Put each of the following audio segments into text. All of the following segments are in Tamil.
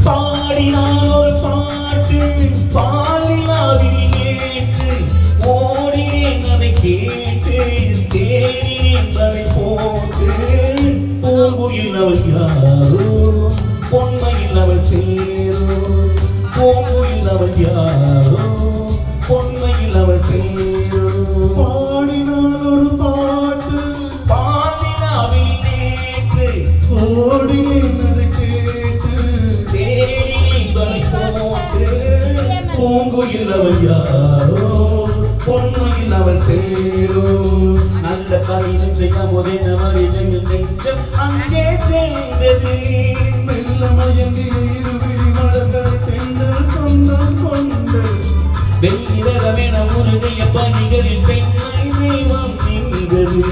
பாடினார் பாட்டு பாலினாவில் ஏற்று ஓடினேன் அதை கேட்டு தேடினேன் அதை போட்டு பூங்குயில் அவள் யாரோ பொன்மையில் அவள் பேரோ பூங்குயில் அவள் யாரோ பொன்மையில் அவள் பேரோ பாடினார் ஒரு பாட்டு பாலினாவில் ஏற்று ஓடினேன் அதை கேட்டு பூங்குயில் அவள் யாரோ பொன்மையில் அவள் பேரோ நல்ல கவிதை செய்ய முதல் நெஞ்சம் அங்கே சென்றது மெல்ல மயங்கிய இருவிழி மலர்கள் தென்றல் சொந்தம் கொண்டு வெள்ளிரகமென முருகைய பணிகளில் பெண்ணை தெய்வம் நின்றது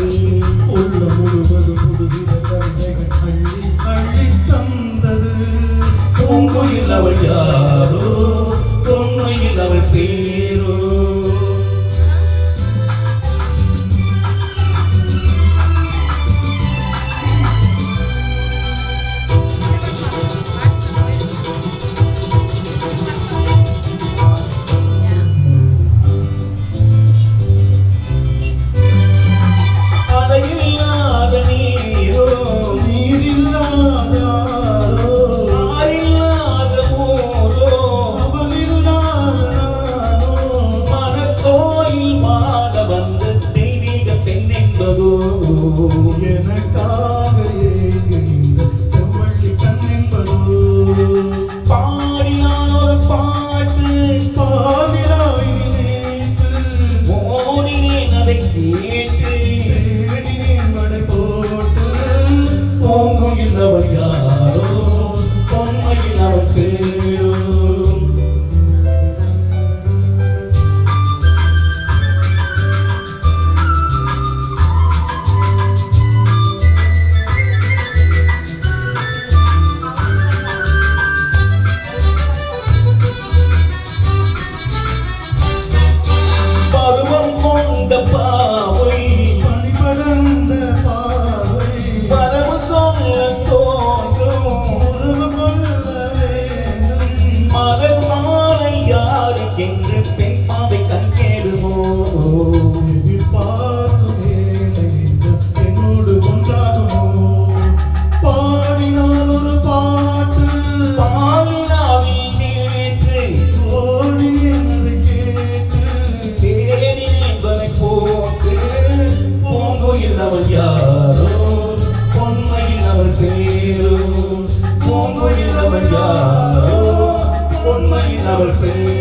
உள்ள முழுவதும் முழுகிற கவிதைகள் அள்ளி அள்ளி தந்தது பூங்குயில் அவள் யாரோ பொன்மையில் அவள் பேரோ அலையில்லாத நீரோ நீரில்லாத ஆரோ ஆறில்லாத ஊரோ அவளில்லாத நானோ மனக்கோயில் மாட வந்த தெய்வீக பெண் என்பதோ எனக்காக ஏங்குகின்ற செவ்வள்ளி கண் என்பதோ பாடினான் ஒரு பாட்டு பாவிலாவை நினைத்து ஓடினேன் அதை கேட்டு தேடினேன் மடை போட்டு பூங்குயில் அவள் யாரோ பொன்மையில் அவள் பேரோ பருவம் கொண்ட பாவை பனிபடர்ந்த பாவை வரவு சொல்ல தோன்றும் உறவு கொள்ள வேண்டும் மலர் மாலை யாருக்கென்று பெண் பாவை கண்கேடுமோ எதிர்பார்க்கும் ஏழை நெஞ்சம் என்னோடு ஒன்றாகுமோ பாடினால் ஒரு பாட்டு பாலினாவில் நேற்று ஓடினேன் அதை கேட்டு தேடினேன் வரை போட்டு பூங்குயில் அவள் யாரோ பொன்மையில் அவள் பேரோ பூங்குயில் அவள் யாரோ பொன்மையில் அவள் பேரோ